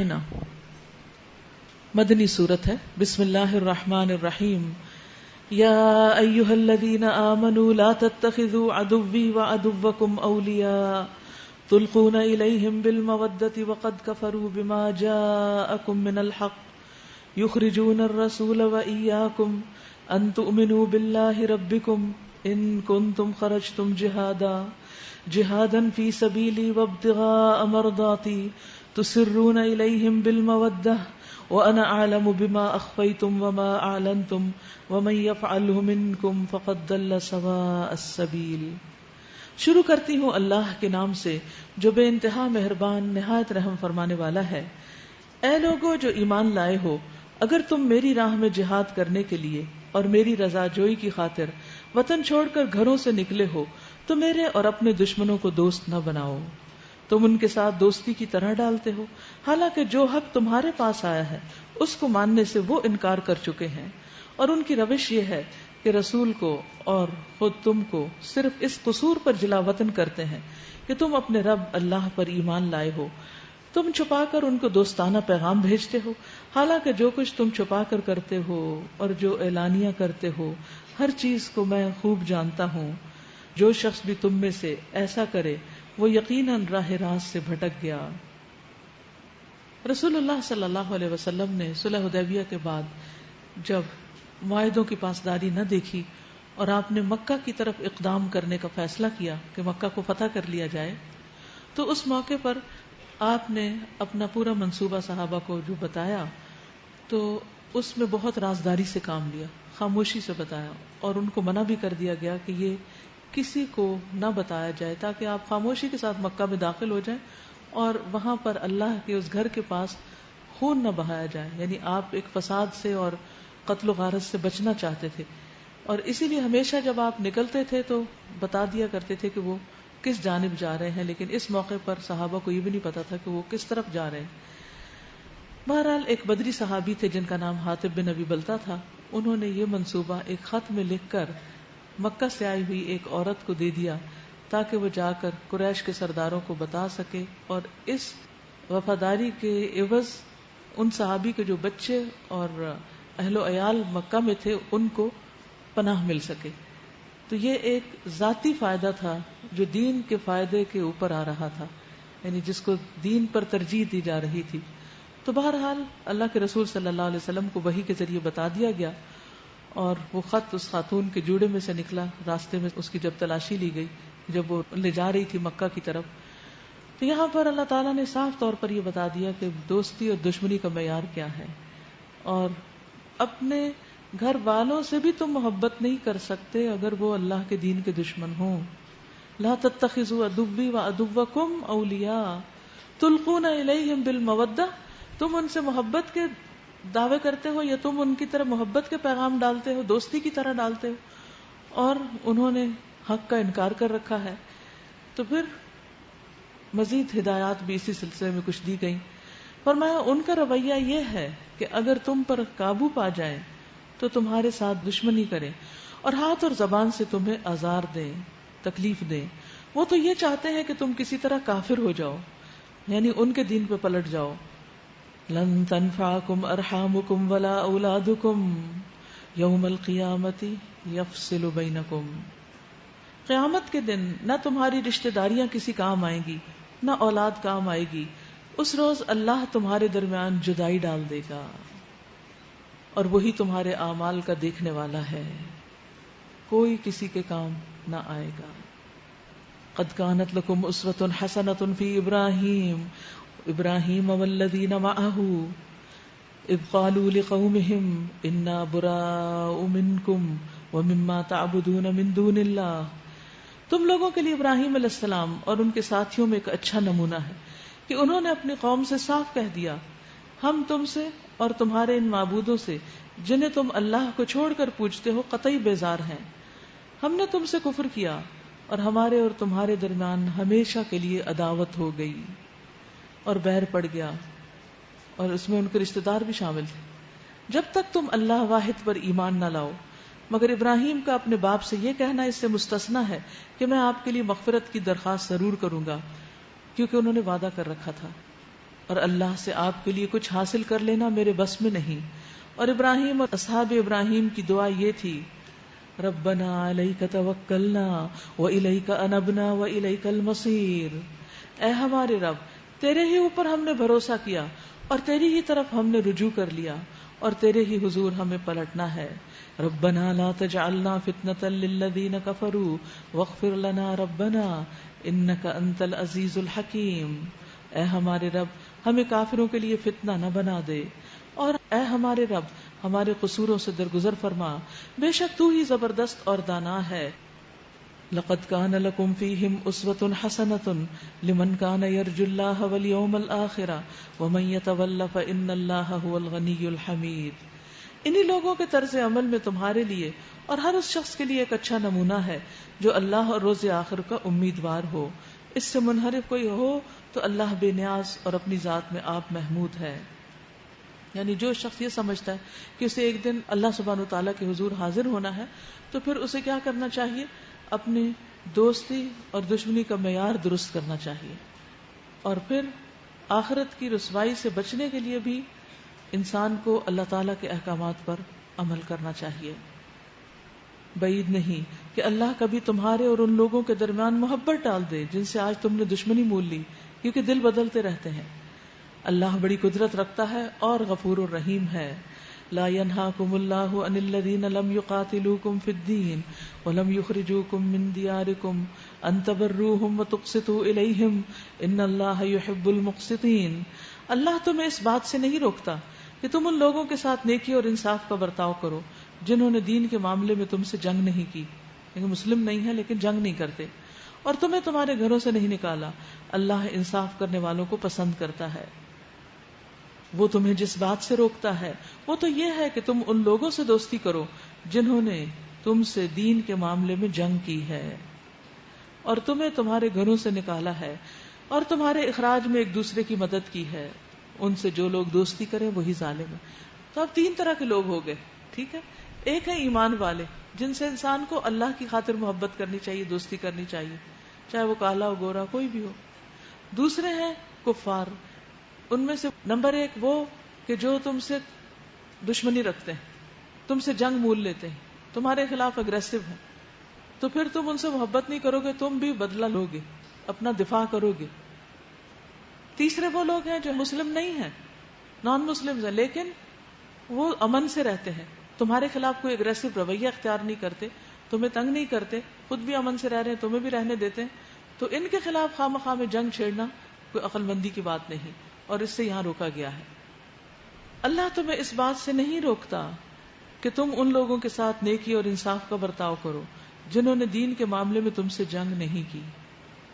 نا مدنی صورت ہے. بسم اللہ الرحمن الرحیم. یا ایھا الذین آمنوا لا تتخذوا عدوی وعدوکم اولیاء تلقون الیہم بالمودۃ وقد کفروا بما جاءکم من الحق یخرجون الرسول وإیاکم ان تؤمنوا باللہ ربکم ان کنتم خرجتم جہادا فی سبیلی وابتغاء مرضاتی تسرون الیہم بالمودۃ وَأَنَا أَعْلَمُ بِمَا أَخْفَيْتُمْ وَمَا أَعْلَنْتُمْ وَمَنْ يَفْعَلْهُ مِنْكُمْ فَقَدْ ضَلَّ سَوَاءَ السَّبِيلِ. شروع کرتی ہوں اللہ کے نام سے جو بے انتہا مہربان نہایت رحم فرمانے والا ہے. اے لوگو جو ایمان لائے ہو، اگر تم میری راہ میں جہاد کرنے کے لیے اور میری رضا جوئی کی خاطر وطن چھوڑ کر گھروں سے نکلے ہو تو میرے اور اپنے دشمنوں کو دوست نہ بناؤ. تم ان کے ساتھ دوستی کی طرح ڈالتے ہو، حالانکہ جو حق تمہارے پاس آیا ہے اس کو ماننے سے وہ انکار کر چکے ہیں. اور ان کی روش یہ ہے کہ رسول کو اور خود تم کو صرف اس قصور پر جلا وطن کرتے ہیں کہ تم اپنے رب اللہ پر ایمان لائے ہو. تم چھپا کر ان کو دوستانہ پیغام بھیجتے ہو، حالانکہ جو کچھ تم چھپا کر کرتے ہو اور جو اعلانیہ کرتے ہو ہر چیز کو میں خوب جانتا ہوں. جو شخص بھی تم میں سے ایسا کرے وہ یقیناً راہ راست سے بھٹک گیا. رسول اللہ صلی اللہ علیہ وسلم نے صلح حدیبیہ کے بعد جب معاہدوں کی پاسداری نہ دیکھی اور آپ نے مکہ کی طرف اقدام کرنے کا فیصلہ کیا کہ مکہ کو فتح کر لیا جائے، تو اس موقع پر آپ نے اپنا پورا منصوبہ صحابہ کو جو بتایا تو اس میں بہت رازداری سے کام لیا، خاموشی سے بتایا، اور ان کو منع بھی کر دیا گیا کہ یہ کسی کو نہ بتایا جائے تاکہ آپ خاموشی کے ساتھ مکہ میں داخل ہو جائیں اور وہاں پر اللہ کے اس گھر کے پاس خون نہ بہایا جائے. یعنی آپ ایک فساد سے اور قتل و غارت سے بچنا چاہتے تھے، اور اسی لیے ہمیشہ جب آپ نکلتے تھے تو بتا دیا کرتے تھے کہ وہ کس جانب جا رہے ہیں، لیکن اس موقع پر صحابہ کو یہ بھی نہیں پتا تھا کہ وہ کس طرف جا رہے ہیں. بہرحال ایک بدری صحابی تھے جن کا نام حاطب بن ابی بلتہ تھا. انہوں نے یہ منصوبہ ایک خط میں لکھ کر مکہ سے آئی ہوئی ایک عورت کو دے دیا تاکہ وہ جا کر قریش کے سرداروں کو بتا سکے، اور اس وفاداری کے عوض ان صحابی کے جو بچے اور اہل و عیال مکہ میں تھے ان کو پناہ مل سکے. تو یہ ایک ذاتی فائدہ تھا جو دین کے فائدے کے اوپر آ رہا تھا، یعنی جس کو دین پر ترجیح دی جا رہی تھی. تو بہرحال اللہ کے رسول صلی اللہ علیہ وسلم کو وحی کے ذریعے بتا دیا گیا، اور وہ خط اس خاتون کے جوڑے میں سے نکلا. راستے میں اس کی جب تلاشی لی گئی جب وہ لے جا رہی تھی مکہ کی طرف، تو یہاں پر اللہ تعالیٰ نے صاف طور پر یہ بتا دیا کہ دوستی اور دشمنی کا معیار کیا ہے. اور اپنے گھر والوں سے بھی تم محبت نہیں کر سکتے اگر وہ اللہ کے دین کے دشمن ہوں. لا تتخذوا عدوی وعدوکم اولیاء تلقون الیہم بالمودۃ. تم ان سے محبت کے دعوے کرتے ہو یا تم ان کی طرف محبت کے پیغام ڈالتے ہو، دوستی کی طرح ڈالتے ہو، اور انہوں نے حق کا انکار کر رکھا ہے. تو پھر مزید ہدایات بھی اسی سلسلے میں کچھ دی گئیں. فرمایا ان کا رویہ یہ ہے کہ اگر تم پر قابو پا جائیں تو تمہارے ساتھ دشمنی کریں اور ہاتھ اور زبان سے تمہیں آزار دیں، تکلیف دیں. وہ تو یہ چاہتے ہیں کہ تم کسی طرح کافر ہو جاؤ، یعنی ان کے دین پہ پلٹ جاؤ. لن تنفعکم ارحامکم ولا اولادکم یوم القیامت یفصل بینکم. قیامت کے دن نہ تمہاری رشتہ داریاں کسی کام آئیں گی نہ اولاد کام آئے گی. اس روز اللہ تمہارے درمیان جدائی ڈال دے گا اور وہی تمہارے اعمال کا دیکھنے والا ہے، کوئی کسی کے کام نہ آئے گا. قد کانت لکم اسوۃ حسنۃ فی ابراہیم والذین معہ اذ قالوا لقومہم انا براء منکم ومما تعبدون من دون اللہ. تم لوگوں کے لیے ابراہیم علیہ السلام اور ان کے ساتھیوں میں ایک اچھا نمونہ ہے کہ انہوں نے اپنی قوم سے صاف کہہ دیا، ہم تم سے اور تمہارے ان معبودوں سے جنہیں تم اللہ کو چھوڑ کر پوجتے ہو قطعی بیزار ہیں. ہم نے تم سے کفر کیا اور ہمارے اور تمہارے درمیان ہمیشہ کے لیے عداوت ہو گئی اور بیر پڑ گیا، اور اس میں ان کے رشتہ دار بھی شامل تھے، جب تک تم اللہ واحد پر ایمان نہ لاؤ. مگر ابراہیم کا اپنے باپ سے یہ کہنا اس سے مستثنی ہے کہ میں آپ کے لیے مغفرت کی درخواست ضرور کروں گا، کیونکہ انہوں نے وعدہ کر رکھا تھا. اور اللہ سے آپ کے لیے کچھ حاصل کر لینا میرے بس میں نہیں. اور ابراہیم اور اصحاب ابراہیم کی دعا یہ تھی، ربنا علیک توکلنا والیک انبنا والیک المصیر. اے ہمارے رب، تیرے ہی اوپر ہم نے بھروسہ کیا اور تیری ہی طرف ہم نے رجوع کر لیا اور تیرے ہی حضور ہمیں پلٹنا ہے. ربنا لا تجعلنا فتنة للذین کفروا واغفر لنا ربنا انک انت العزیز الحکیم. اے ہمارے رب، ہمیں کافروں کے لیے فتنہ نہ بنا دے، اور اے ہمارے رب ہمارے قصوروں سے درگزر فرما، بے شک تو ہی زبردست اور دانا ہے. لقد كان لكم فيهم اسوة حسنة لمن كان يرجو الله واليوم الآخر ومن يتول فإن الله هو الغني الحميد. انہی لوگوں کے طرز عمل میں تمہارے لیے اور ہر اس شخص کے لیے ایک اچھا نمونہ ہے جو اللہ اور روز آخر کا امیدوار ہو. اس سے منحرف کوئی ہو تو اللہ بے نیاز اور اپنی ذات میں آپ محمود ہے. یعنی جو شخص یہ سمجھتا ہے کہ اسے ایک دن اللہ سبحانہ وتعالیٰ کے حضور حاضر ہونا ہے تو پھر اسے کیا کرنا چاہیے؟ اپنی دوستی اور دشمنی کا معیار درست کرنا چاہیے، اور پھر آخرت کی رسوائی سے بچنے کے لیے بھی انسان کو اللہ تعالیٰ کے احکامات پر عمل کرنا چاہیے. بعید نہیں کہ اللہ کبھی تمہارے اور ان لوگوں کے درمیان محبت ڈال دے جن سے آج تم نے دشمنی مول لی، کیونکہ دل بدلتے رہتے ہیں. اللہ بڑی قدرت رکھتا ہے اور غفور الرحیم ہے. لا ينهاكم الله عن الذين لم يقاتلوكم في الدين ولم يخرجوكم من دياركم ان تبروهم وتقسطوا اليهم ان الله يحب المقسطين. اللہ تمہیں اس بات سے نہیں روکتا کہ تم ان لوگوں کے ساتھ نیکی اور انصاف کا برتاؤ کرو جنہوں نے دین کے معاملے میں تم سے جنگ نہیں کی، یعنی مسلم نہیں ہے لیکن جنگ نہیں کرتے، اور تمہیں تمہارے گھروں سے نہیں نکالا. اللہ انصاف کرنے والوں کو پسند کرتا ہے. وہ تمہیں جس بات سے روکتا ہے وہ تو یہ ہے کہ تم ان لوگوں سے دوستی کرو جنہوں نے تم سے دین کے معاملے میں جنگ کی ہے اور تمہیں تمہارے گھروں سے نکالا ہے اور تمہارے اخراج میں ایک دوسرے کی مدد کی ہے. ان سے جو لوگ دوستی کریں وہی ظالم ہے. تو اب تین طرح کے لوگ ہو گئے، ٹھیک ہے. ایک ہے ایمان والے جن سے انسان کو اللہ کی خاطر محبت کرنی چاہیے، دوستی کرنی چاہیے، چاہے وہ کالا ہو گورا کوئی بھی ہو. دوسرے ہیں کفار، ان میں سے نمبر ایک وہ کہ جو تم سے دشمنی رکھتے ہیں، تم سے جنگ مول لیتے ہیں، تمہارے خلاف اگریسو ہیں، تو پھر تم ان سے محبت نہیں کرو گے، تم بھی بدلہ لو گے، اپنا دفاع کرو گے. تیسرے وہ لوگ ہیں جو مسلم نہیں ہیں، نان مسلم ہیں، لیکن وہ امن سے رہتے ہیں، تمہارے خلاف کوئی اگریسو رویہ اختیار نہیں کرتے، تمہیں تنگ نہیں کرتے، خود بھی امن سے رہ رہے ہیں، تمہیں بھی رہنے دیتے ہیں. تو ان کے خلاف خواہ مخواہ میں جنگ چھیڑنا کوئی عقل مندی کی بات نہیں، اور اس سے یہاں روکا گیا ہے. اللہ تمہیں اس بات سے نہیں روکتا کہ تم ان لوگوں کے ساتھ نیکی اور انصاف کا برتاؤ کرو جنہوں نے دین کے معاملے میں تم سے جنگ نہیں کی،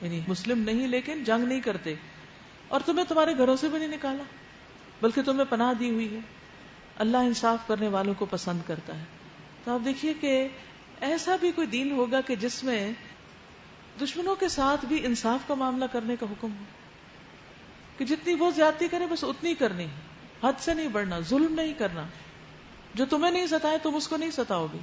یعنی مسلم نہیں لیکن جنگ نہیں کرتے، اور تمہیں تمہارے گھروں سے بھی نہیں نکالا بلکہ تمہیں پناہ دی ہوئی ہے. اللہ انصاف کرنے والوں کو پسند کرتا ہے. تو آپ دیکھیے کہ ایسا بھی کوئی دین ہوگا کہ جس میں دشمنوں کے ساتھ بھی انصاف کا معاملہ کرنے کا حکم ہو، کہ جتنی وہ زیادتی کرے بس اتنی کرنی، حد سے نہیں بڑھنا، ظلم نہیں کرنا. جو تمہیں نہیں ستائے تم اس کو نہیں ستاؤ گے.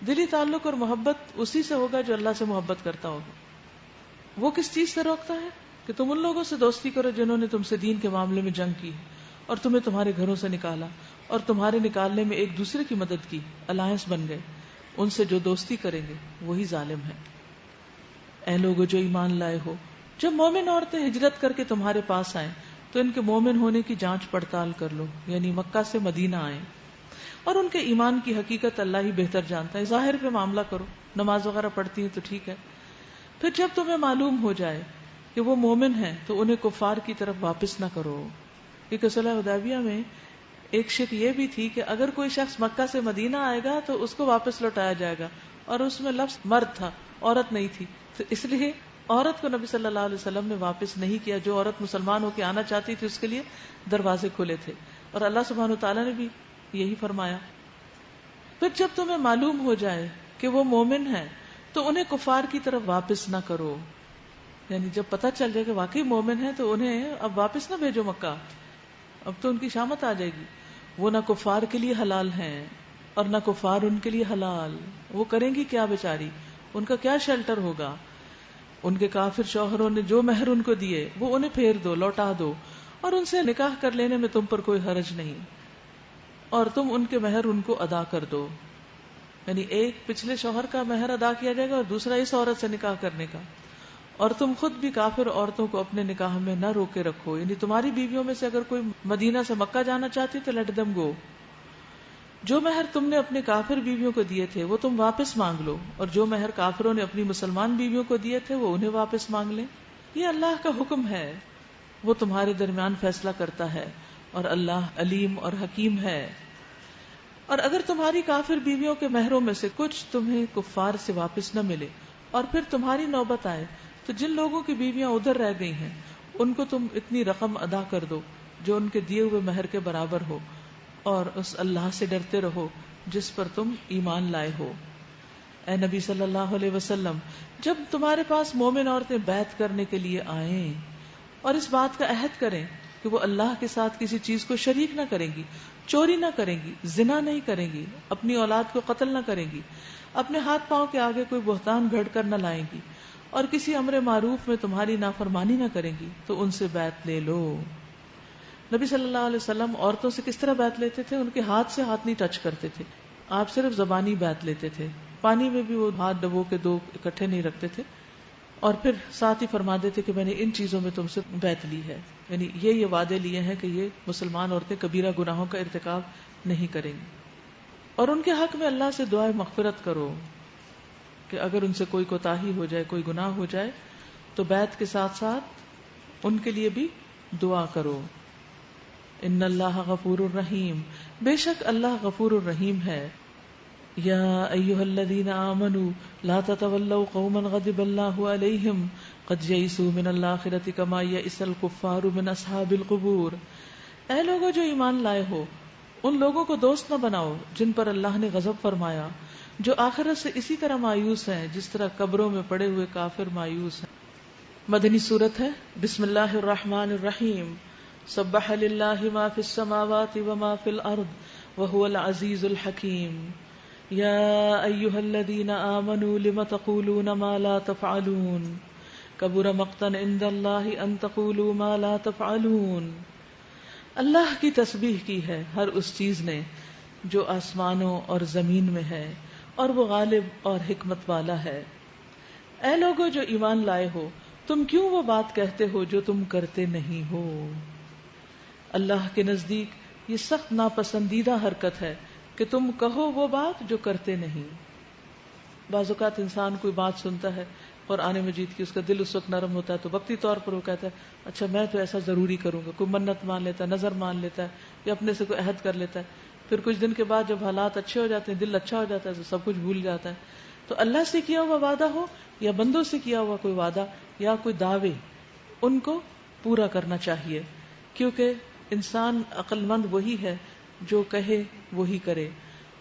دلی تعلق اور محبت اسی سے ہوگا جو اللہ سے محبت کرتا ہوگا. وہ کس چیز سے روکتا ہے؟ کہ تم ان لوگوں سے دوستی کرو جنہوں نے تم سے دین کے معاملے میں جنگ کی اور تمہیں تمہارے گھروں سے نکالا اور تمہارے نکالنے میں ایک دوسرے کی مدد کی، الائنس بن گئے. ان سے جو دوستی کریں گے وہی ظالم ہے. اے لوگو جو ایمان لائے ہو، جب مومن عورتیں ہجرت کر کے تمہارے پاس آئیں تو ان کے مومن ہونے کی جانچ پڑتال کر لو، یعنی مکہ سے مدینہ آئیں، اور ان کے ایمان کی حقیقت اللہ ہی بہتر جانتا ہے. ظاہر پہ معاملہ کرو، نماز وغیرہ پڑھتی ہیں تو ٹھیک ہے. پھر جب تمہیں معلوم ہو جائے کہ وہ مومن ہیں تو انہیں کفار کی طرف واپس نہ کرو. کیونکہ صلح حدیبیہ میں ایک شک یہ بھی تھی کہ اگر کوئی شخص مکہ سے مدینہ آئے گا تو اس کو واپس لوٹایا جائے گا، اور اس میں لفظ مرد تھا، عورت نہیں تھی. تو اس لیے عورت کو نبی صلی اللہ علیہ وسلم نے واپس نہیں کیا. جو عورت مسلمان ہو کے آنا چاہتی تھی اس کے لیے دروازے کھلے تھے، اور اللہ سبحانہ وتعالیٰ نے بھی یہی فرمایا. پھر جب تمہیں معلوم ہو جائے کہ وہ مومن ہے تو انہیں کفار کی طرف واپس نہ کرو. یعنی جب پتہ چل جائے کہ واقعی مومن ہے تو انہیں اب واپس نہ بھیجو مکہ، اب تو ان کی شامت آ جائے گی. وہ نہ کفار کے لیے حلال ہیں اور نہ کفار ان کے لیے حلال. وہ کریں گی کیا بیچاری، ان کا کیا شیلٹر ہوگا. ان کے کافر شوہروں نے جو مہر ان کو دیے وہ انہیں پھیر دو، لوٹا دو، اور ان سے نکاح کر لینے میں تم پر کوئی حرج نہیں، اور تم ان کے مہر ان کو ادا کر دو. یعنی ایک پچھلے شوہر کا مہر ادا کیا جائے گا اور دوسرا اس عورت سے نکاح کرنے کا. اور تم خود بھی کافر عورتوں کو اپنے نکاح میں نہ روکے رکھو. یعنی تمہاری بیویوں میں سے اگر کوئی مدینہ سے مکہ جانا چاہتی تو لیٹ دم گو. جو مہر تم نے اپنے کافر بیویوں کو دیے تھے وہ تم واپس مانگ لو، اور جو مہر کافروں نے اپنی مسلمان بیویوں کو دیے تھے وہ انہیں واپس مانگ لیں. یہ اللہ کا حکم ہے، وہ تمہارے درمیان فیصلہ کرتا ہے، اور اللہ علیم اور حکیم ہے. اور اگر تمہاری کافر بیویوں کے مہروں میں سے کچھ تمہیں کفار سے واپس نہ ملے اور پھر تمہاری نوبت آئے تو جن لوگوں کی بیویاں ادھر رہ گئی ہیں ان کو تم اتنی رقم ادا کر دو جو ان کے دیے ہوئے مہر کے برابر ہو، اور اس اللہ سے ڈرتے رہو جس پر تم ایمان لائے ہو. اے نبی صلی اللہ علیہ وسلم، جب تمہارے پاس مومن عورتیں بیعت کرنے کے لیے آئیں اور اس بات کا عہد کریں کہ وہ اللہ کے ساتھ کسی چیز کو شریک نہ کریں گی، چوری نہ کریں گی، زنا نہیں کریں گی، اپنی اولاد کو قتل نہ کریں گی، اپنے ہاتھ پاؤں کے آگے کوئی بہتان گھڑ کر نہ لائیں گی، اور کسی امر معروف میں تمہاری نافرمانی نہ کریں گی، تو ان سے بیعت لے لو. نبی صلی اللہ علیہ وسلم عورتوں سے کس طرح بیعت لیتے تھے؟ ان کے ہاتھ سے ہاتھ نہیں ٹچ کرتے تھے. آپ صرف زبانی بیعت لیتے تھے. پانی میں بھی وہ ہاتھ ڈبو کے دو اکٹھے نہیں رکھتے تھے، اور پھر ساتھ ہی فرما دیتے کہ میں نے ان چیزوں میں تم سے بیعت لی ہے. یعنی یہ وعدے لیے ہیں کہ یہ مسلمان عورتیں کبیرہ گناہوں کا ارتکاب نہیں کریں گی. اور ان کے حق میں اللہ سے دعائے مغفرت کرو کہ اگر ان سے کوئی کوتاہی ہو جائے، کوئی گناہ ہو جائے تو بیعت کے ساتھ ساتھ ان کے لیے بھی دعا کرو. ان اللہ غفور الرحیم، بے شک اللہ غفور الرحیم ہے. یا ایھا الذین آمنوا لا تتولوا قوما غضب اللہ علیہم قد یئسوا من الآخرۃ کما یئس الکفار من اصحاب القبور. اے لوگوں جو ایمان لائے ہو، ان لوگوں کو دوست نہ بناؤ جن پر اللہ نے غضب فرمایا، جو آخرت سے اسی طرح مایوس ہیں جس طرح قبروں میں پڑے ہوئے کافر مایوس ہیں. مدنی سورت ہے. بسم اللہ الرحمن الرحیم. سبح للہ ما فی السماوات وما فی الارض وهو العزیز الحکیم. یا ایھا الذین آمنوا لم تقولون ما لا تفعلون کبر مقتا عند اللہ ان تقولوا ما لا تفعلون. اللہ کی تسبیح کی ہے ہر اس چیز نے جو آسمانوں اور زمین میں ہے، اور وہ غالب اور حکمت والا ہے. اے لوگو جو ایمان لائے ہو، تم کیوں وہ بات کہتے ہو جو تم کرتے نہیں ہو. اللہ کے نزدیک یہ سخت ناپسندیدہ حرکت ہے کہ تم کہو وہ بات جو کرتے نہیں. بعض اوقات انسان کوئی بات سنتا ہے قرآن مجید کی، اس کا دل اس وقت نرم ہوتا ہے تو وقتی طور پر وہ کہتا ہے اچھا میں تو ایسا ضروری کروں گا. کوئی منت مان لیتا ہے، نظر مان لیتا ہے، یا اپنے سے کوئی عہد کر لیتا ہے. پھر کچھ دن کے بعد جب حالات اچھے ہو جاتے ہیں، دل اچھا ہو جاتا ہے تو سب کچھ بھول جاتا ہے. تو اللہ سے کیا ہوا وعدہ ہو یا بندوں سے کیا ہوا کوئی وعدہ یا کوئی دعوے، ان کو پورا کرنا چاہیے، کیونکہ انسان عقل مند وہی ہے جو کہے وہی کرے.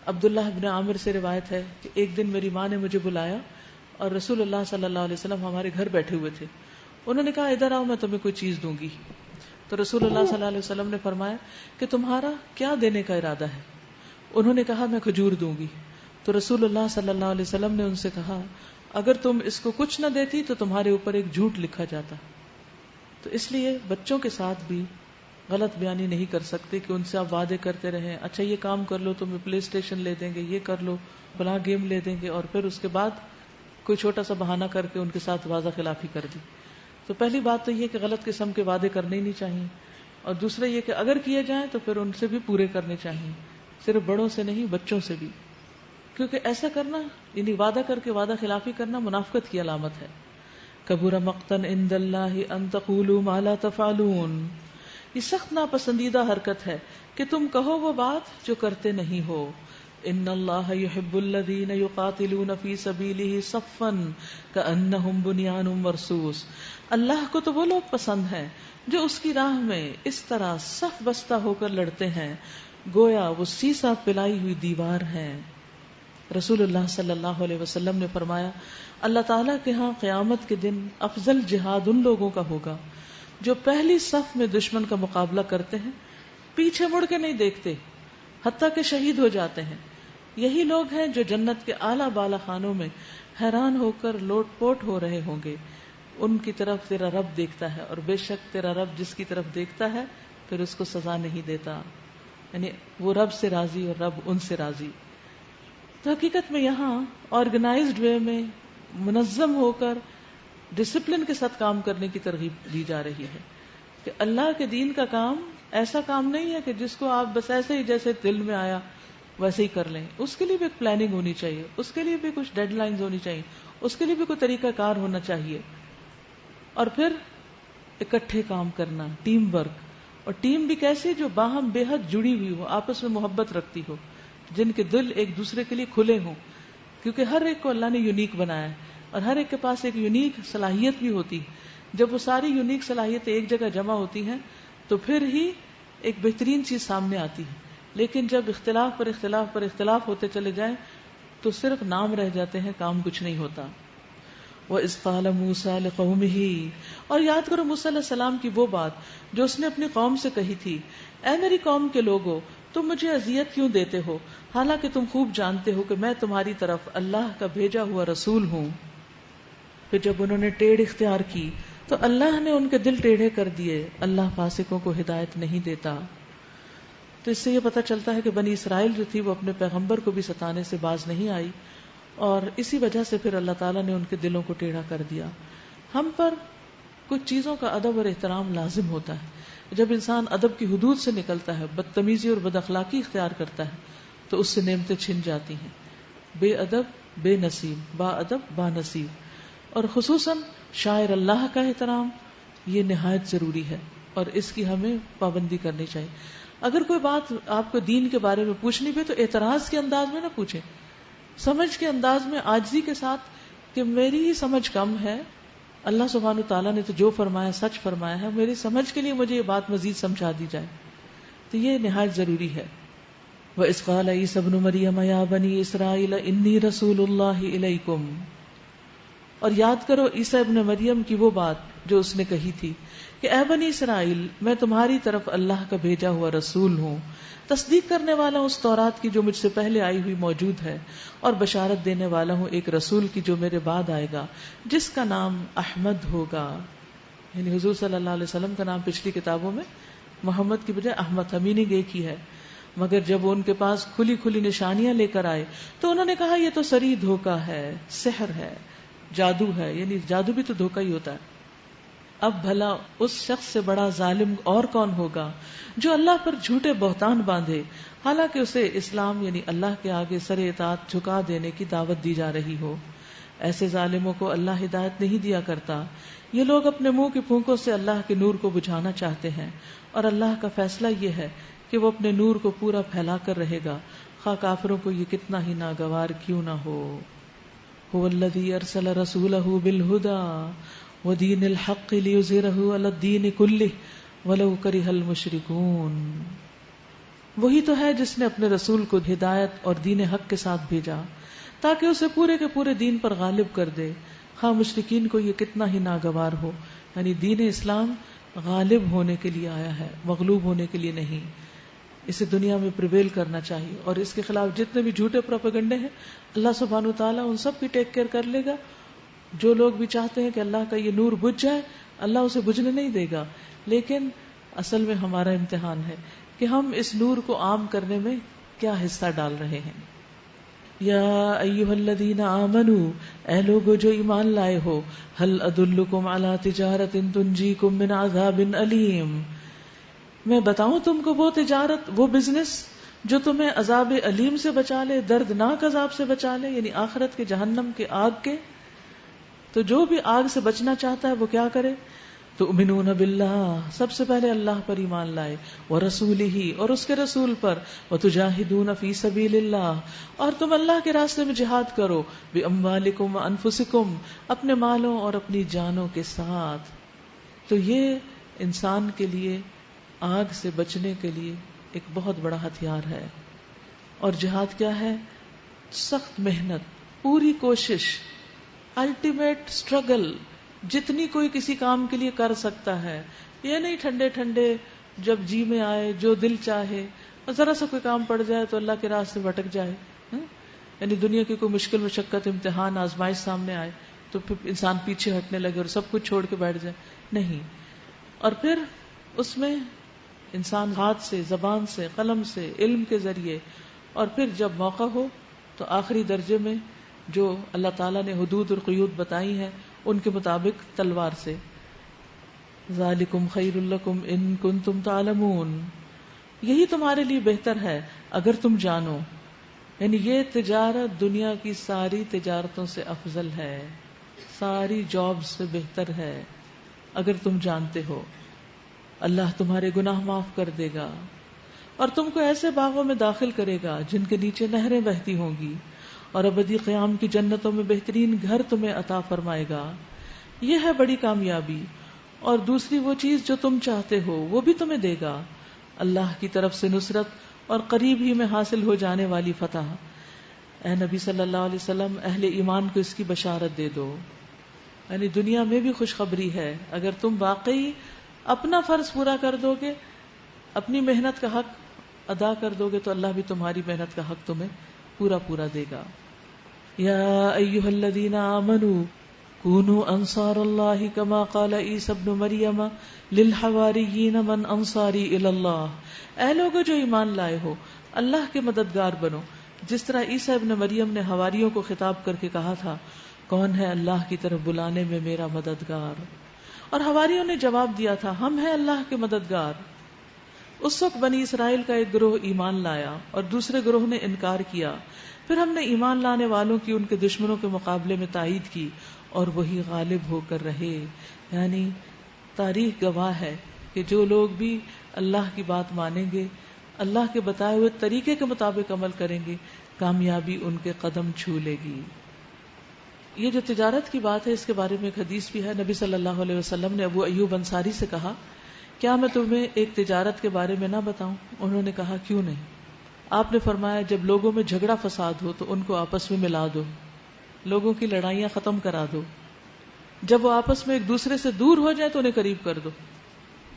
عبداللہ بن عامر سے روایت ہے کہ ایک دن میری ماں نے مجھے بلایا اور رسول اللہ صلی اللہ علیہ وسلم ہمارے گھر بیٹھے ہوئے تھے. انہوں نے کہا ادھر آؤ میں تمہیں کوئی چیز دوں گی. تو رسول اللہ صلی اللہ علیہ وسلم نے فرمایا کہ تمہارا کیا دینے کا ارادہ ہے؟ انہوں نے کہا میں کھجور دوں گی. تو رسول اللہ صلی اللہ علیہ وسلم نے ان سے کہا اگر تم اس کو کچھ نہ دیتی تو تمہارے اوپر ایک جھوٹ لکھا جاتا. تو اس لیے بچوں کے ساتھ بھی غلط بیانی نہیں کر سکتے کہ ان سے آپ وعدے کرتے رہیں اچھا یہ کام کر لو تمہیں پلے اسٹیشن لے دیں گے، یہ کر لو فلاں گیم لے دیں گے، اور پھر اس کے بعد کوئی چھوٹا سا بہانہ کر کے ان کے ساتھ وعدہ خلافی کر دی. تو پہلی بات تو یہ کہ غلط قسم کے وعدے کرنے ہی نہیں چاہیے، اور دوسرا یہ کہ اگر کیے جائیں تو پھر ان سے بھی پورے کرنے چاہیے، صرف بڑوں سے نہیں بچوں سے بھی، کیونکہ ایسا کرنا یعنی وعدہ کر کے وعدہ خلافی کرنا منافقت کی علامت ہے. کبر مقتا عند اللہ ان تقولوا ما لا تفعلون. یہ سخت ناپسندیدہ حرکت ہے کہ تم کہو وہ بات جو کرتے نہیں ہو. ان اللہ یحب الذین یقاتلون فی سبیلہ صفا کأنہم بنیان مرصوص. اللہ کو تو وہ لوگ پسند ہیں جو اس کی راہ میں اس طرح صف بستہ ہو کر لڑتے ہیں گویا وہ سیسا پلائی ہوئی دیوار ہیں. رسول اللہ صلی اللہ علیہ وسلم نے فرمایا اللہ تعالیٰ کے ہاں قیامت کے دن افضل جہاد ان لوگوں کا ہوگا جو پہلی صف میں دشمن کا مقابلہ کرتے ہیں، پیچھے مڑ کے نہیں دیکھتے حتیٰ کہ شہید ہو جاتے ہیں. یہی لوگ ہیں جو جنت کے اعلیٰ بالا خانوں میں حیران ہو کر لوٹ پوٹ ہو رہے ہوں گے. ان کی طرف تیرا رب دیکھتا ہے، اور بے شک تیرا رب جس کی طرف دیکھتا ہے پھر اس کو سزا نہیں دیتا. یعنی وہ رب سے راضی اور رب ان سے راضی. تو حقیقت میں یہاں آرگنائزڈ وے میں منظم ہو کر ڈسپلن کے ساتھ کام کرنے کی ترغیب دی جا رہی ہے کہ اللہ کے دین کا کام ایسا کام نہیں ہے کہ جس کو آپ بس ایسے ہی جیسے دل میں آیا ویسے ہی کر لیں. اس کے لیے بھی ایک پلاننگ ہونی چاہیے، اس کے لیے بھی کچھ ڈیڈ لائنز ہونی چاہیے، اس کے لیے بھی کوئی طریقہ کار ہونا چاہیے. اور پھر اکٹھے کام کرنا، ٹیم ورک. اور ٹیم بھی کیسے؟ جو باہم بے حد جڑی ہوئی ہو، آپس میں محبت رکھتی ہو، جن کے دل ایک دوسرے کے لیے کھلے ہوں. کیونکہ ہر ایک کو اللہ نے یونیک بنایا ہے اور ہر ایک کے پاس ایک یونیک صلاحیت بھی ہوتی ہے. جب وہ ساری یونیک صلاحیتیں ایک جگہ جمع ہوتی ہیں تو پھر ہی ایک بہترین چیز سامنے آتی ہے. لیکن جب اختلاف پر اختلاف پر اختلاف ہوتے چلے جائیں تو صرف نام رہ جاتے ہیں، کام کچھ نہیں ہوتا. وَإِذْ قَالَ مُوسَىٰ لِقَوْمِهِ، اور یاد کرو موسیٰ علیہ السلام کی وہ بات جو اس نے اپنی قوم سے کہی تھی، اے میری قوم کے لوگو تم مجھے اذیت کیوں دیتے ہو، حالانکہ تم خوب جانتے ہو کہ میں تمہاری طرف اللہ کا بھیجا ہوا رسول ہوں. پھر جب انہوں نے ٹیڑھ اختیار کی تو اللہ نے ان کے دل ٹیڑھے کر دیے. اللہ فاسقوں کو ہدایت نہیں دیتا. تو اس سے یہ پتہ چلتا ہے کہ بنی اسرائیل جو تھی وہ اپنے پیغمبر کو بھی ستانے سے باز نہیں آئی، اور اسی وجہ سے پھر اللہ تعالیٰ نے ان کے دلوں کو ٹیڑھا کر دیا. ہم پر کچھ چیزوں کا ادب اور احترام لازم ہوتا ہے. جب انسان ادب کی حدود سے نکلتا ہے، بدتمیزی اور بد اخلاقی اختیار کرتا ہے تو اس سے نعمتیں چھن جاتی ہیں. بے ادب بے نصیب، با ادب با نصیب. اور خصوصاً شاعر اللہ کا احترام یہ نہایت ضروری ہے اور اس کی ہمیں پابندی کرنی چاہیے. اگر کوئی بات آپ کو دین کے بارے میں پوچھنی بھی تو اعتراض کے انداز میں نہ پوچھیں، سمجھ کے انداز میں، عاجزی کے ساتھ کہ میری ہی سمجھ کم ہے، اللہ سبحانہ تعالیٰ نے تو جو فرمایا سچ فرمایا ہے، میری سمجھ کے لیے مجھے یہ بات مزید سمجھا دی جائے. تو یہ نہایت ضروری ہے. وَإِذْ قَالَ عِيسَى ابْنُ مَرْيَمَ يَا بَنِي إِسْرَائِيلَ إِنِّي رَسُولُ اللَّهِ إِلَيْكُمْ. اور یاد کرو عیسیٰ ابن مریم کی وہ بات جو اس نے کہی تھی کہ اے بنی اسرائیل میں تمہاری طرف اللہ کا بھیجا ہوا رسول ہوں، تصدیق کرنے والا ہوں اس تورات کی جو مجھ سے پہلے آئی ہوئی موجود ہے، اور بشارت دینے والا ہوں ایک رسول کی جو میرے بعد آئے گا، جس کا نام احمد ہوگا. یعنی حضور صلی اللہ علیہ وسلم کا نام پچھلی کتابوں میں محمد کی بجائے احمد ہم ہی نے ایک ہی ہے. مگر جب وہ ان کے پاس کھلی کھلی نشانیاں لے کر آئے تو انہوں نے کہا یہ تو سری دھوکہ ہے، سحر ہے، جادو ہے. یعنی جادو بھی تو دھوکہ ہی ہوتا ہے. اب بھلا اس شخص سے بڑا ظالم اور کون ہوگا جو اللہ پر جھوٹے بہتان باندھے، حالانکہ اسے اسلام یعنی اللہ کے آگے سر اطاعت جھکا دینے کی دعوت دی جا رہی ہو. ایسے ظالموں کو اللہ ہدایت نہیں دیا کرتا. یہ لوگ اپنے منہ کی پھونکوں سے اللہ کے نور کو بجھانا چاہتے ہیں، اور اللہ کا فیصلہ یہ ہے کہ وہ اپنے نور کو پورا پھیلا کر رہے گا، خواہ کافروں کو یہ کتنا ہی ناگوار کیوں نہ ہو. هو الذی ارسل رسولہ بالہدی ودین الحق لیظہرہ علی الدین کلہ ولو کرہ المشرکون. وہی تو ہے جس نے اپنے رسول کو ہدایت اور دین حق کے ساتھ بھیجا تاکہ اسے پورے کے پورے دین پر غالب کر دے، خواہ مشرکین کو یہ کتنا ہی ناگوار ہو. یعنی دین اسلام غالب ہونے کے لیے آیا ہے، مغلوب ہونے کے لیے نہیں. اسے دنیا میں پریویل کرنا چاہیے، اور اس کے خلاف جتنے بھی جھوٹے پروپیگنڈے ہیں اللہ سبحانہ وتعالیٰ ان سب کی ٹیک کیئر کر لے گا. جو لوگ بھی چاہتے ہیں کہ اللہ کا یہ نور بجھ جائے، اللہ اسے بجھنے نہیں دے گا. لیکن اصل میں ہمارا امتحان ہے کہ ہم اس نور کو عام کرنے میں کیا حصہ ڈال رہے ہیں. یا ایھا الذین آمنوا، اے لوگو جو ایمان لائے ہو، هل ادلکم علی تجارۃ تنجیکم من عذاب علیم. میں بتاؤں تم کو وہ تجارت، وہ بزنس جو تمہیں عذاب علیم سے بچا لے، دردناک عذاب سے بچا لے، یعنی آخرت کے جہنم کے آگ کے. تو جو بھی آگ سے بچنا چاہتا ہے وہ کیا کرے؟ تؤمنون باللہ، سب سے پہلے اللہ پر ایمان لائے، ورسولہ، اور اس کے رسول پر، وتجاہدون فی سبیل اللہ، اور تم اللہ کے راستے میں جہاد کرو، باموالکم وانفسکم، اپنے مالوں اور اپنی جانوں کے ساتھ. تو یہ انسان کے لیے آگ سے بچنے کے لیے ایک بہت بڑا ہتھیار ہے. اور جہاد کیا ہے؟ سخت محنت، پوری کوشش، الٹیمیٹ اسٹرگل، جتنی کوئی کسی کام کے لیے کر سکتا ہے. یہ نہیں ٹھنڈے ٹھنڈے جب جی میں آئے جو دل چاہے، اور ذرا سا کوئی کام پڑ جائے تو اللہ کے راستے بھٹک جائے. یعنی دنیا کی کوئی مشکل مشقت، امتحان، آزمائش سامنے آئے تو پھر انسان پیچھے ہٹنے لگے اور سب کچھ چھوڑ کے بیٹھ جائے. نہیں. اور پھر اس میں انسان ہاتھ سے، زبان سے، قلم سے، علم کے ذریعے، اور پھر جب موقع ہو تو آخری درجے میں جو اللہ تعالیٰ نے حدود اور قیود بتائی ہیں ان کے مطابق تلوار سے. ذالکم خیر لکم ان کنتم تعلمون، یہی تمہارے لیے بہتر ہے اگر تم جانو. یعنی یہ تجارت دنیا کی ساری تجارتوں سے افضل ہے، ساری جاب سے بہتر ہے اگر تم جانتے ہو. اللہ تمہارے گناہ معاف کر دے گا اور تم کو ایسے باغوں میں داخل کرے گا جن کے نیچے نہریں بہتی ہوں گی، اور ابدی قیام کی جنتوں میں بہترین گھر تمہیں عطا فرمائے گا. یہ ہے بڑی کامیابی. اور دوسری وہ چیز جو تم چاہتے ہو وہ بھی تمہیں دے گا، اللہ کی طرف سے نصرت اور قریب ہی میں حاصل ہو جانے والی فتح. اے نبی صلی اللہ علیہ وسلم، اہل ایمان کو اس کی بشارت دے دو. یعنی دنیا میں بھی خوشخبری ہے، اگر تم واقعی اپنا فرض پورا کر دو گے، اپنی محنت کا حق ادا کر دو گے، تو اللہ بھی تمہاری محنت کا حق تمہیں پورا پورا دے گا. یا ایھا الذین آمنوا کونوا انصار اللہ کما قال عیسی ابن مریم للحواریین من انصاری الی اللہ. اے لوگو جو ایمان لائے ہو، اللہ کے مددگار بنو، جس طرح عیسی ابن مریم نے حواریوں کو خطاب کر کے کہا تھا، کون ہے اللہ کی طرف بلانے میں میرا مددگار؟ اور حواریوں نے جواب دیا تھا، ہم ہیں اللہ کے مددگار. اس وقت بنی اسرائیل کا ایک گروہ ایمان لایا اور دوسرے گروہ نے انکار کیا. پھر ہم نے ایمان لانے والوں کی ان کے دشمنوں کے مقابلے میں تائید کی اور وہی غالب ہو کر رہے. یعنی تاریخ گواہ ہے کہ جو لوگ بھی اللہ کی بات مانیں گے، اللہ کے بتائے ہوئے طریقے کے مطابق عمل کریں گے، کامیابی ان کے قدم چھو لے گی. یہ جو تجارت کی بات ہے، اس کے بارے میں ایک حدیث بھی ہے. نبی صلی اللہ علیہ وسلم نے ابو ایوب انصاری سے کہا، کیا میں تمہیں ایک تجارت کے بارے میں نہ بتاؤں؟ انہوں نے کہا، کیوں نہیں؟ آپ نے فرمایا، جب لوگوں میں جھگڑا فساد ہو تو ان کو آپس میں ملا دو، لوگوں کی لڑائیاں ختم کرا دو. جب وہ آپس میں ایک دوسرے سے دور ہو جائے تو انہیں قریب کر دو.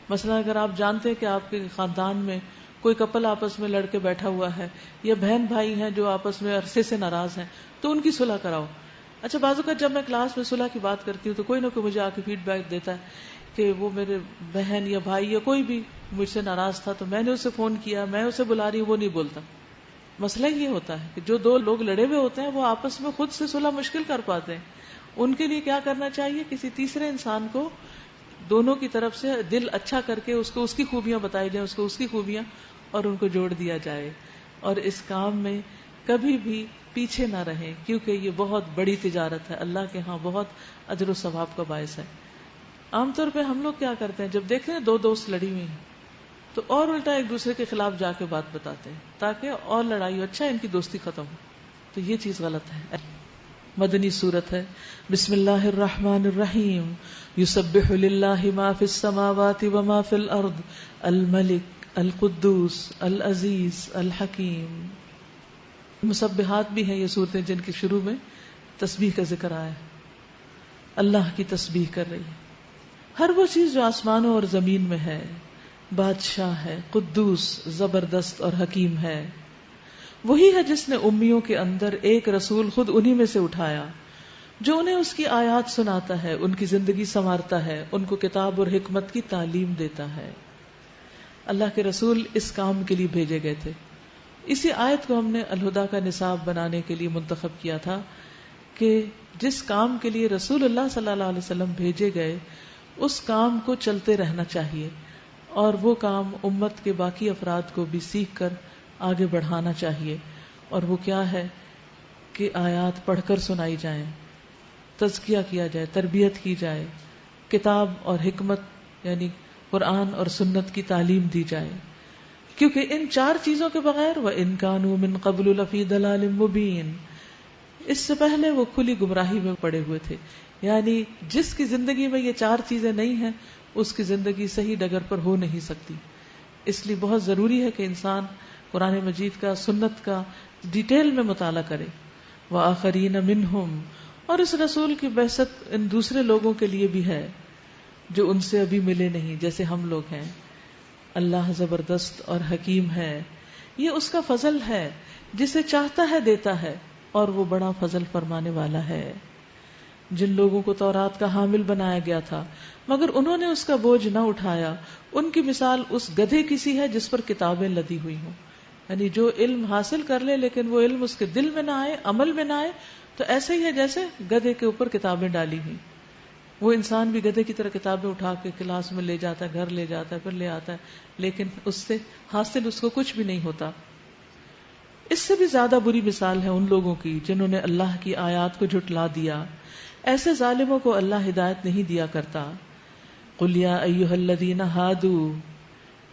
مثلا اگر آپ جانتے ہیں کہ آپ کے خاندان میں کوئی کپل آپس میں لڑ کے بیٹھا ہوا ہے، یا بہن بھائی ہیں جو آپس میں عرصے سے ناراض ہیں، تو ان کی صلح کراؤ. اچھا، بعض اوقات جب میں کلاس میں صلح کی بات کرتی ہوں تو کوئی نہ کوئی مجھے آ کے فیڈ بیک دیتا ہے کہ وہ میرے بہن یا بھائی یا کوئی بھی مجھ سے ناراض تھا تو میں نے اسے فون کیا، میں اسے بلا رہی ہوں، وہ نہیں بولتا. مسئلہ یہ ہوتا ہے کہ جو دو لوگ لڑے ہوئے ہوتے ہیں وہ آپس میں خود سے صلح مشکل کر پاتے ہیں. ان کے لیے کیا کرنا چاہیے؟ کسی تیسرے انسان کو دونوں کی طرف سے دل اچھا کر کے اس کو اس کی خوبیاں بتائی جائیں، اس کو اس کی خوبیاں، اور ان کو جوڑ دیا جائے. اور اس کام میں کبھی بھی پیچھے نہ رہیں، کیونکہ یہ بہت بڑی تجارت ہے، اللہ کے ہاں بہت اجر و ثواب کا باعث ہے. عام طور پہ ہم لوگ کیا کرتے ہیں، جب دیکھتے ہیں دو دوست لڑی ہوئی ہیں تو اور الٹا ایک دوسرے کے خلاف جا کے بات بتاتے ہیں تاکہ اور لڑائی ہو، اچھا ان کی دوستی ختم ہو. تو یہ چیز غلط ہے. مدنی سورت ہے. بسم اللہ الرحمن الرحیم. یسبح للہ ما فی السماوات وما فی الارض الملک القدوس العزیز الحکیم. مسبحات بھی ہیں یہ صورتیں جن کے شروع میں تسبیح کا ذکر آیا ہے. اللہ کی تسبیح کر رہی ہے ہر وہ چیز جو آسمانوں اور زمین میں ہے. بادشاہ ہے، قدوس، زبردست اور حکیم ہے. وہی ہے جس نے امیوں کے اندر ایک رسول خود انہی میں سے اٹھایا جو انہیں اس کی آیات سناتا ہے، ان کی زندگی سنوارتا ہے، ان کو کتاب اور حکمت کی تعلیم دیتا ہے. اللہ کے رسول اس کام کے لیے بھیجے گئے تھے. اسی آیت کو ہم نے الہدا کا نصاب بنانے کے لیے منتخب کیا تھا کہ جس کام کے لیے رسول اللہ صلی اللہ علیہ وسلم بھیجے گئے اس کام کو چلتے رہنا چاہیے، اور وہ کام امت کے باقی افراد کو بھی سیکھ کر آگے بڑھانا چاہیے. اور وہ کیا ہے کہ آیات پڑھ کر سنائی جائیں، تزکیہ کیا جائے، تربیت کی جائے، کتاب اور حکمت یعنی قرآن اور سنت کی تعلیم دی جائے. کیونکہ ان چار چیزوں کے بغیر وَإِن كَانُوا مِن قَبْلُ لَفِي ضَلَالٍ مُبِينٍ، اس سے پہلے وہ کھلی گمراہی میں پڑے ہوئے تھے. یعنی جس کی زندگی میں یہ چار چیزیں نہیں ہیں اس کی زندگی صحیح ڈگر پر ہو نہیں سکتی. اس لیے بہت ضروری ہے کہ انسان قرآن مجید کا، سنت کا ڈیٹیل میں مطالعہ کرے. وَآخَرِينَ مِنْهُمْ، اور اس رسول کی بعثت ان دوسرے لوگوں کے لیے بھی ہے جو ان سے ابھی ملے نہیں، جیسے ہم لوگ ہیں. اللہ زبردست اور حکیم ہے. یہ اس کا فضل ہے، جسے چاہتا ہے دیتا ہے، اور وہ بڑا فضل فرمانے والا ہے. جن لوگوں کو تورات کا حامل بنایا گیا تھا مگر انہوں نے اس کا بوجھ نہ اٹھایا، ان کی مثال اس گدھے کی سی ہے جس پر کتابیں لدی ہوئی ہوں. یعنی جو علم حاصل کر لے لیکن وہ علم اس کے دل میں نہ آئے، عمل میں نہ آئے، تو ایسے ہی ہے جیسے گدھے کے اوپر کتابیں ڈالی ہوئی. وہ انسان بھی گدھے کی طرح کتابیں اٹھا کے کلاس میں لے جاتا ہے، گھر لے جاتا ہے، پھر لے آتا ہے، لیکن اس سے حاصل اس کو کچھ بھی نہیں ہوتا. اس سے بھی زیادہ بری مثال ہے ان لوگوں کی جنہوں نے اللہ کی آیات کو جھٹلا دیا. ایسے ظالموں کو اللہ ہدایت نہیں دیا کرتا. قل یا ایھا الذین ھادوا،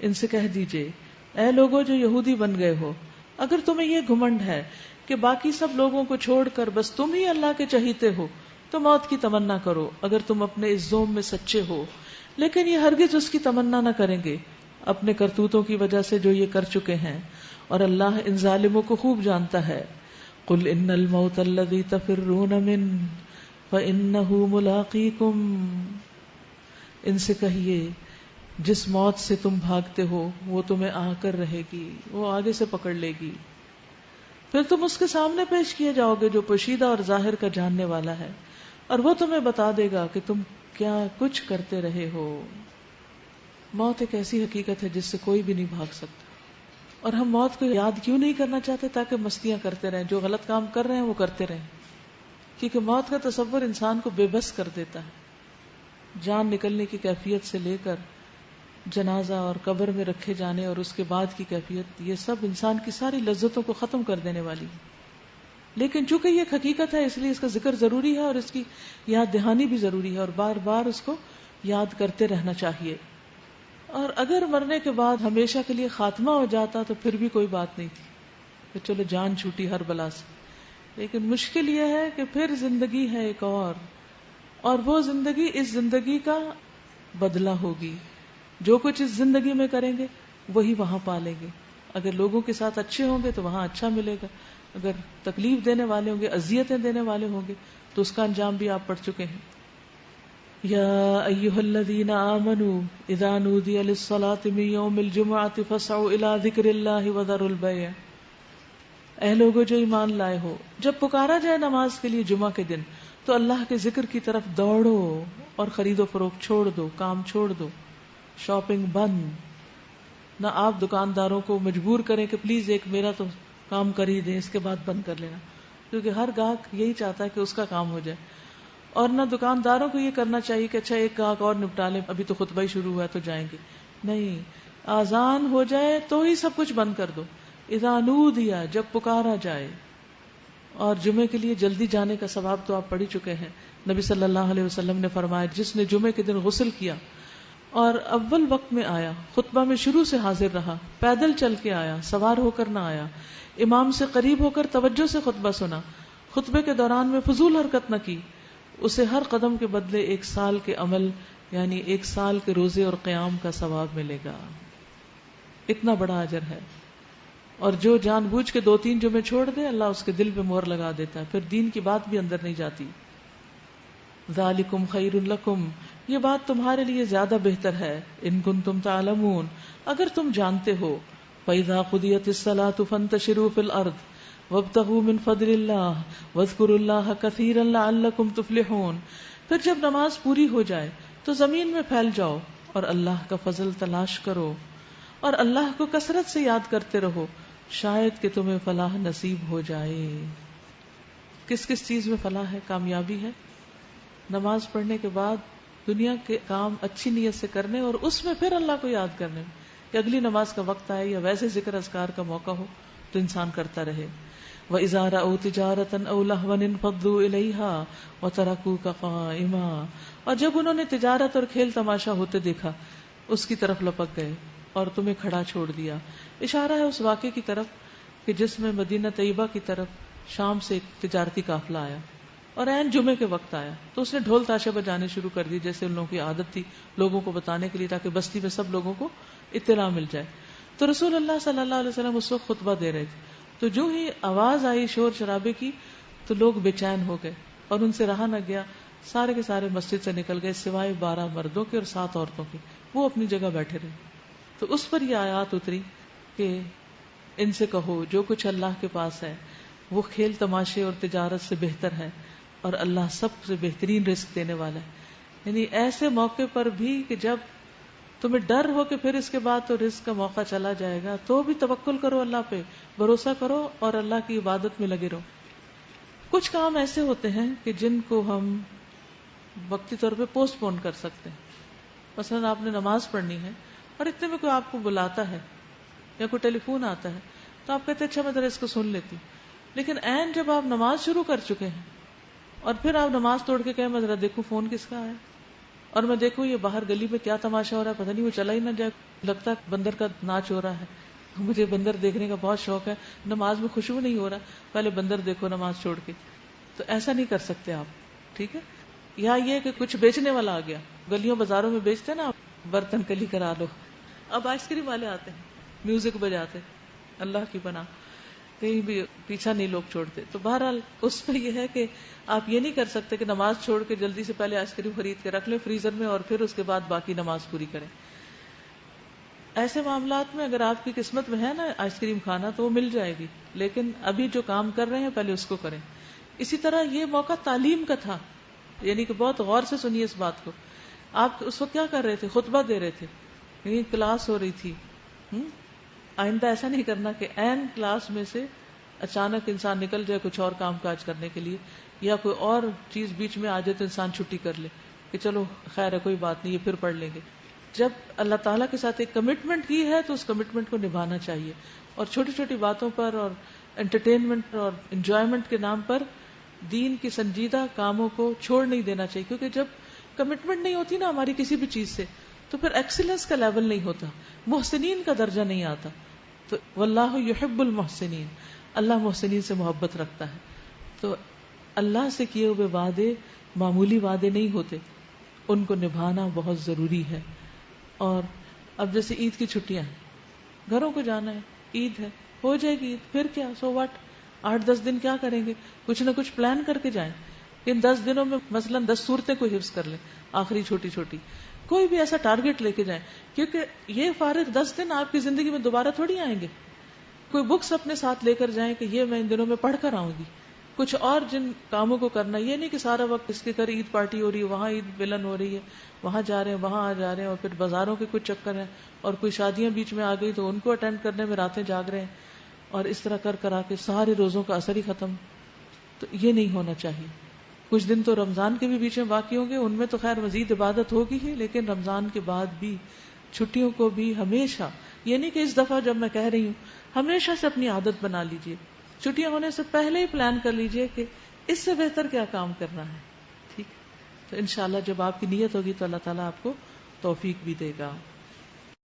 ان سے کہہ دیجئے اے لوگوں جو یہودی بن گئے ہو، اگر تمہیں یہ گھمنڈ ہے کہ باقی سب لوگوں کو چھوڑ کر بس تم ہی اللہ کے چہیتے ہو تو موت کی تمنا کرو اگر تم اپنے اس زوم میں سچے ہو. لیکن یہ ہرگز اس کی تمنا نہ کریں گے اپنے کرتوتوں کی وجہ سے جو یہ کر چکے ہیں، اور اللہ ان ظالموں کو خوب جانتا ہے. قل ان الموت الذی تفرون منہ فانہ ملاقیکم، ان سے کہیے جس موت سے تم بھاگتے ہو وہ تمہیں آ کر رہے گی، وہ آگے سے پکڑ لے گی. پھر تم اس کے سامنے پیش کیے جاؤ گے جو پوشیدہ اور ظاہر کا جاننے والا ہے، اور وہ تمہیں بتا دے گا کہ تم کیا کچھ کرتے رہے ہو. موت ایک ایسی حقیقت ہے جس سے کوئی بھی نہیں بھاگ سکتا، اور ہم موت کو یاد کیوں نہیں کرنا چاہتے؟ تاکہ مستیاں کرتے رہیں، جو غلط کام کر رہے ہیں وہ کرتے رہیں. کیونکہ موت کا تصور انسان کو بے بس کر دیتا ہے. جان نکلنے کی کیفیت سے لے کر جنازہ اور قبر میں رکھے جانے اور اس کے بعد کی کیفیت، یہ سب انسان کی ساری لذتوں کو ختم کر دینے والی ہے. لیکن چونکہ یہ ایک حقیقت ہے اس لیے اس کا ذکر ضروری ہے اور اس کی یاد دہانی بھی ضروری ہے، اور بار بار اس کو یاد کرتے رہنا چاہیے. اور اگر مرنے کے بعد ہمیشہ کے لیے خاتمہ ہو جاتا تو پھر بھی کوئی بات نہیں تھی کہ چلو جان چھوٹی ہر بلا سے. لیکن مشکل یہ ہے کہ پھر زندگی ہے ایک اور وہ زندگی اس زندگی کا بدلہ ہوگی. جو کچھ اس زندگی میں کریں گے وہی وہاں پالیں گے. اگر لوگوں کے ساتھ اچھے ہوں گے تو وہاں اچھا ملے گا، اگر تکلیف دینے والے ہوں گے، اذیتیں دینے والے ہوں گے تو اس کا انجام بھی آپ پڑھ چکے ہیں. یا ایھا الذین آمنوا اذا نودی للصلاۃ من یوم الجمعۃ فاسعوا الی ذکر اللہ وذروا البیع. اے لوگو جو ایمان لائے ہو، جب پکارا جائے نماز کے لیے جمعہ کے دن تو اللہ کے ذکر کی طرف دوڑو اور خرید و فروخت چھوڑ دو، کام چھوڑ دو، شاپنگ بند. نہ آپ دکانداروں کو مجبور کریں کہ پلیز ایک میرا تو کام کر ہی دیں، اس کے بعد بند کر لینا، کیونکہ ہر گاہک یہی چاہتا ہے کہ اس کا کام ہو جائے. اور نہ دکانداروں کو یہ کرنا چاہیے کہ اچھا ایک گاہک اور نپٹا لیں، ابھی تو خطبہ ہی شروع ہوا ہے تو جائیں گے. نہیں، آذان ہو جائے تو ہی سب کچھ بند کر دو. اذا نودیا، جب پکارا جائے. اور جمعے کے لیے جلدی جانے کا ثواب تو آپ پڑھ ہی چکے ہیں. نبی صلی اللہ علیہ وسلم نے فرمایا جس نے جمعے کے دن غسل کیا اور اول وقت میں آیا، خطبہ میں شروع سے حاضر رہا، پیدل چل کے آیا، سوار ہو کر نہ آیا، امام سے قریب ہو کر توجہ سے خطبہ سنا، خطبے کے دوران میں فضول حرکت نہ کی، اسے ہر قدم کے بدلے 1 سال کے عمل یعنی 1 سال کے روزے اور قیام کا ثواب ملے گا. اتنا بڑا اجر ہے. اور جو جان بوجھ کے 2-3 جمعے چھوڑ دے اللہ اس کے دل پہ مہر لگا دیتا ہے، پھر دین کی بات بھی اندر نہیں جاتی. ذالکم خیر لکم، یہ بات تمہارے لیے زیادہ بہتر ہے، ان کنتم تعلمون، اگر تم جانتے ہو. فَإِذَا قُضِيَتِ الصَّلَاةُ فَانتَشِرُوا فِي الْأَرْضِ وَابْتَغُوا مِن فَضْلِ اللَّهِ وَاذْكُرُوا اللَّهَ كَثِيرًا لَعَلَّكُمْ تُفْلِحُونَ. پھر جب نماز پوری ہو جائے تو زمین میں پھیل جاؤ اور اللہ کا فضل تلاش کرو اور اللہ کو کثرت سے یاد کرتے رہو، شاید کہ تمہیں فلاح نصیب ہو جائے. کس کس چیز میں فلاح ہے، کامیابی ہے؟ نماز پڑھنے کے بعد دنیا کے کام اچھی نیت سے کرنے اور اس میں پھر اللہ کو یاد کرنے کہ اگلی نماز کا وقت آئے یا ویسے ذکر اذکار کا موقع ہو تو انسان کرتا رہے. وَإِذَا رَأَوْا تِجَارَةً أَوْ لَهْوًا انفَضُّوا إِلَيْهَا وَتَرَكُوكَ قَائِمًا. اور جب انہوں نے تجارت اور کھیل تماشا ہوتے دیکھا اس کی طرف لپک گئے اور تمہیں کھڑا چھوڑ دیا. اشارہ ہے اس واقعے کی طرف کہ جس میں مدینہ طیبہ کی طرف شام سے ایک تجارتی قافلہ آیا اور عین جمعے کے وقت آیا تو اس نے ڈھول تاشے بجانے شروع کر دی جیسے ان لوگوں کی عادت تھی، لوگوں کو بتانے کے لیے تاکہ بستی میں سب لوگوں کو اطلاع مل جائے. تو رسول اللہ صلی اللہ علیہ وسلم اس وقت خطبہ دے رہے تھے، تو جو ہی آواز آئی شور شرابے کی تو لوگ بے چین ہو گئے اور ان سے رہا نہ گیا. سارے کے سارے مسجد سے نکل گئے سوائے 12 مردوں کے اور 7 عورتوں کے، وہ اپنی جگہ بیٹھے رہے. تو اس پر یہ آیات اتری کہ ان سے کہو جو کچھ اللہ کے پاس ہے وہ کھیل تماشے اور تجارت سے بہتر ہے، اور اللہ سب سے بہترین رزق دینے والا ہے. یعنی ایسے موقع پر بھی کہ جب تمہیں ڈر ہو کہ پھر اس کے بعد تو رزق کا موقع چلا جائے گا، تو بھی توکل کرو اللہ پہ، بھروسہ کرو اور اللہ کی عبادت میں لگے رہو. کچھ کام ایسے ہوتے ہیں کہ جن کو ہم وقتی طور پہ پوسٹ پون کر سکتے ہیں. مثلا آپ نے نماز پڑھنی ہے اور اتنے میں کوئی آپ کو بلاتا ہے یا کوئی ٹیلی فون آتا ہے تو آپ کہتے ہیں اچھا میں ذرا اس کو سن لیتی. لیکن عین جب آپ نماز شروع کر چکے ہیں اور پھر آپ نماز توڑ کے کہیں میں ذرا دیکھوں فون کس کا ہے، اور میں دیکھوں یہ باہر گلی میں کیا تماشا ہو رہا ہے، پتہ نہیں وہ چلا ہی نہ جائے، لگتا ہے بندر کا ناچ ہو رہا ہے. مجھے بندر دیکھنے کا بہت شوق ہے، نماز میں خوشبو نہیں ہو رہا، پہلے بندر دیکھو نماز چھوڑ کے. تو ایسا نہیں کر سکتے آپ، ٹھیک ہے. یا یہ کہ کچھ بیچنے والا آ گیا، گلیوں بازاروں میں بیچتے ہیں نا برتن کلی کرا لو، اب آئس کریم والے آتے ہیں میوزک بجاتے، اللہ کی پناہ کہیں بھی پیچھا نہیں لوگ چھوڑتے. تو بہرحال اس میں یہ ہے کہ آپ یہ نہیں کر سکتے کہ نماز چھوڑ کے جلدی سے پہلے آئس کریم خرید کے رکھ لیں فریزر میں اور پھر اس کے بعد باقی نماز پوری کریں. ایسے معاملات میں اگر آپ کی قسمت میں ہے نا آئس کریم کھانا تو وہ مل جائے گی، لیکن ابھی جو کام کر رہے ہیں پہلے اس کو کریں. اسی طرح یہ موقع تعلیم کا تھا، یعنی کہ بہت غور سے سنیے اس بات کو. آپ اس وقت کیا کر رہے تھے؟ خطبہ دے رہے تھے، یعنی کلاس ہو رہی تھی. آئندہ ایسا نہیں کرنا کہ عین کلاس میں سے اچانک انسان نکل جائے کچھ اور کام کاج کرنے کے لیے، یا کوئی اور چیز بیچ میں آ جائے تو انسان چھٹی کر لے کہ چلو خیر ہے کوئی بات نہیں یہ پھر پڑھ لیں گے. جب اللہ تعالیٰ کے ساتھ ایک کمٹمنٹ کی ہے تو اس کمٹمنٹ کو نبھانا چاہیے، اور چھوٹی چھوٹی باتوں پر اور انٹرٹینمنٹ اور انجوائمنٹ کے نام پر دین کی سنجیدہ کاموں کو چھوڑ نہیں دینا چاہیے. کیونکہ جب کمٹمنٹ نہیں ہوتی نا ہماری کسی بھی چیز سے تو پھر ایکسیلنس کا لیول نہیں ہوتا، محسنین کا درجہ نہیں آتا. تو واللہ یحب المحسنین، اللہ محسنین سے محبت رکھتا ہے. تو اللہ سے کیے ہوئے وعدے معمولی وعدے نہیں ہوتے، ان کو نبھانا بہت ضروری ہے. اور اب جیسے عید کی چھٹیاں ہیں، گھروں کو جانا ہے، عید ہے، ہو جائے گی عید، پھر کیا، سو واٹ، 8-10 دن کیا کریں گے، کچھ نہ کچھ پلان کر کے جائیں. ان 10 دنوں میں مثلا 10 صورتیں کوئی حفظ کر لیں، آخری چھوٹی چھوٹی کوئی بھی ایسا ٹارگٹ لے کے جائیں. کیونکہ یہ فارغ 10 دن آپ کی زندگی میں دوبارہ تھوڑی آئیں گے. کوئی بکس اپنے ساتھ لے کر جائیں کہ یہ میں ان دنوں میں پڑھ کر آؤں گی. کچھ اور جن کاموں کو کرنا، یہ نہیں کہ سارا وقت اس کے گھر عید پارٹی ہو رہی ہے، وہاں عید ملن ہو رہی ہے، وہاں جا رہے ہیں، وہاں آ جا رہے ہیں، اور پھر بازاروں کے کچھ چکر ہیں، اور کوئی شادیاں بیچ میں آ گئی تو ان کو اٹینڈ کرنے میں راتیں جاگ رہے ہیں، اور اس طرح کر آ کے سارے روزوں کا اثر ہی ختم. تو یہ نہیں ہونا چاہیے. کچھ دن تو رمضان کے بھی بیچ میں باقی ہوں گے، ان میں تو خیر مزید عبادت ہوگی ہی، لیکن رمضان کے بعد بھی چھٹیوں کو بھی ہمیشہ، یہ نہیں کہ اس دفعہ جب میں کہہ رہی ہوں، ہمیشہ سے اپنی عادت بنا لیجئے. چھٹیاں ہونے سے پہلے ہی پلان کر لیجئے کہ اس سے بہتر کیا کام کرنا ہے. ٹھیک، تو انشاءاللہ جب آپ کی نیت ہوگی تو اللہ تعالیٰ آپ کو توفیق بھی دے گا.